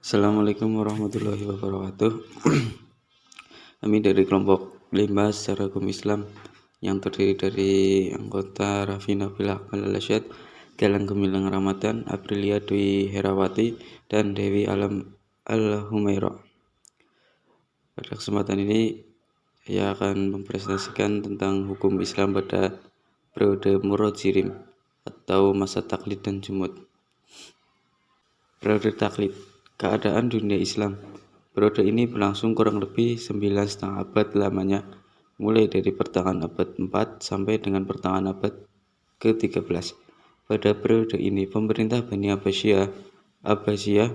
Assalamualaikum warahmatullahi wabarakatuh. Kami dari kelompok 5 secara hukum Islam yang terdiri dari anggota Raffi Nabil Akmal Al-Asyad, Galang Gemilang Ramadan, Aprilia Dwi Herawati, dan Dewi Alam Al-Humaira. Pada kesempatan ini saya akan mempresentasikan tentang hukum Islam pada periode Murojirim atau masa taklid dan jumud. Periode taklid, keadaan dunia Islam. Periode ini berlangsung kurang lebih 9,5 abad lamanya, mulai dari pertengahan abad 4 sampai dengan pertengahan abad ke-13. Pada periode ini, pemerintah Bani Abbasiyah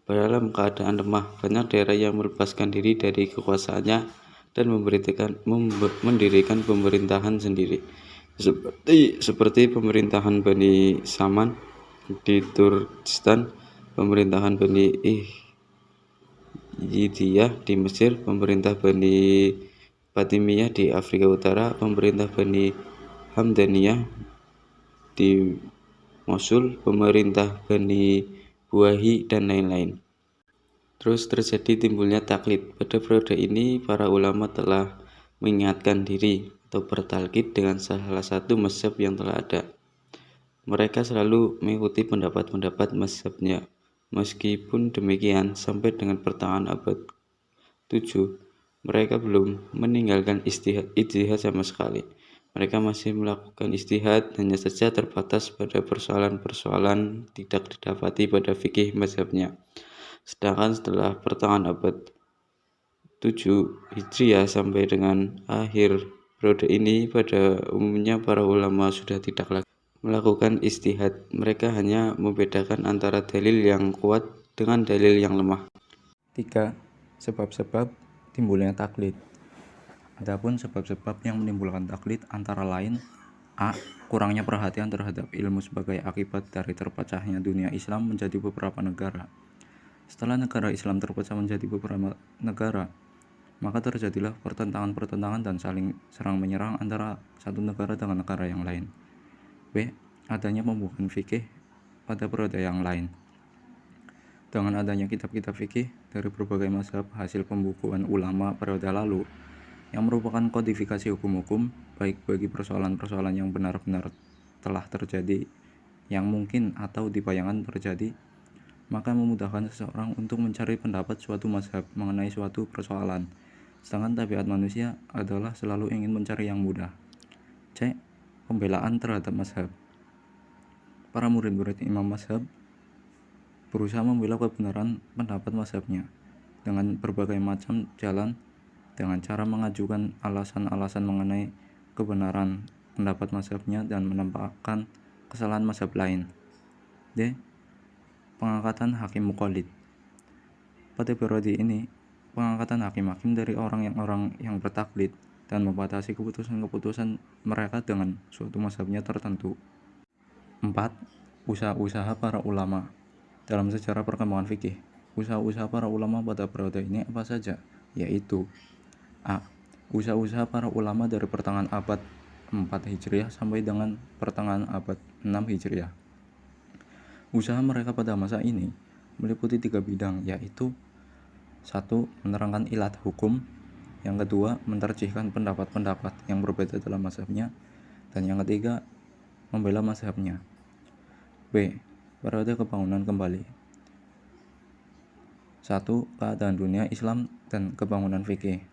dalam keadaan lemah. Banyak daerah yang melepaskan diri dari kekuasaannya dan mendirikan pemerintahan sendiri, seperti pemerintahan Bani Saman di Turkistan, pemerintahan Bani Ihdiyah di Mesir, pemerintah Bani Fatimiyah di Afrika Utara, pemerintah Bani Hamdaniyah di Mosul, pemerintah Bani Buahi, dan lain-lain. Terus terjadi timbulnya taklid. Pada periode ini, para ulama telah mengingatkan diri atau bertalqid dengan salah satu mazhab yang telah ada. Mereka selalu mengikuti pendapat-pendapat mazhabnya. Meskipun demikian, sampai dengan pertengahan abad 7, mereka belum meninggalkan ijtihad sama sekali. Mereka masih melakukan ijtihad, hanya saja terbatas pada persoalan-persoalan tidak didapati pada fikih mazhabnya. Sedangkan setelah pertengahan abad 7 Hijriah sampai dengan akhir periode ini, pada umumnya para ulama sudah tidak lagi melakukan ijtihad. Mereka hanya membedakan antara dalil yang kuat dengan dalil yang lemah. 3. Sebab-sebab timbulnya taklid. Adapun sebab-sebab yang menimbulkan taklid antara lain: A. Kurangnya perhatian terhadap ilmu sebagai akibat dari terpecahnya dunia Islam menjadi beberapa negara. Setelah negara Islam terpecah menjadi beberapa negara, maka terjadilah pertentangan dan saling serang-menyerang antara satu negara dengan negara yang lain. B. Adanya pembukaan fikih pada periode yang lain. Dengan adanya kitab-kitab fikih dari berbagai mazhab hasil pembukuan ulama periode lalu, yang merupakan kodifikasi hukum-hukum baik bagi persoalan-persoalan yang benar-benar telah terjadi, yang mungkin atau dibayangkan terjadi, maka memudahkan seseorang untuk mencari pendapat suatu mazhab mengenai suatu persoalan. Sedangkan tabiat manusia adalah selalu ingin mencari yang mudah. C. Pembelaan terhadap mazhab. Para murid-murid imam mazhab berusaha membela kebenaran pendapat mazhabnya dengan berbagai macam jalan, dengan cara mengajukan alasan-alasan mengenai kebenaran pendapat mazhabnya dan menampakkan kesalahan mazhab lain. D. Pengangkatan hakim muqallid. Pada periode ini, pengangkatan hakim-hakim dari orang yang bertaklid dan membatasi keputusan-keputusan mereka dengan suatu mazhabnya tertentu. 4. Usaha-usaha para ulama. Dalam sejarah perkembangan fikih, usaha-usaha para ulama pada periode ini apa saja? Yaitu: A. Usaha-usaha para ulama dari pertengahan abad 4 Hijriah sampai dengan pertengahan abad 6 Hijriah. Usaha mereka pada masa ini meliputi 3 bidang, yaitu: 1. Menerangkan ilat hukum. Yang kedua, menterjihkan pendapat-pendapat yang berbeda dalam mazhabnya. Dan yang ketiga, membela mazhabnya. B. Periode kebangunan kembali. 1. Keadaan dunia Islam dan kebangunan fikih.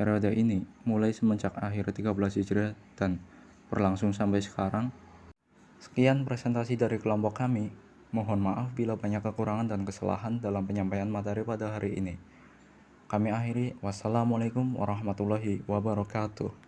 Periode ini mulai semenjak akhir 13 Hijriah dan berlangsung sampai sekarang. Sekian presentasi dari kelompok kami. Mohon maaf bila banyak kekurangan dan kesalahan dalam penyampaian materi pada hari ini. Kami akhiri. Wassalamualaikum warahmatullahi wabarakatuh.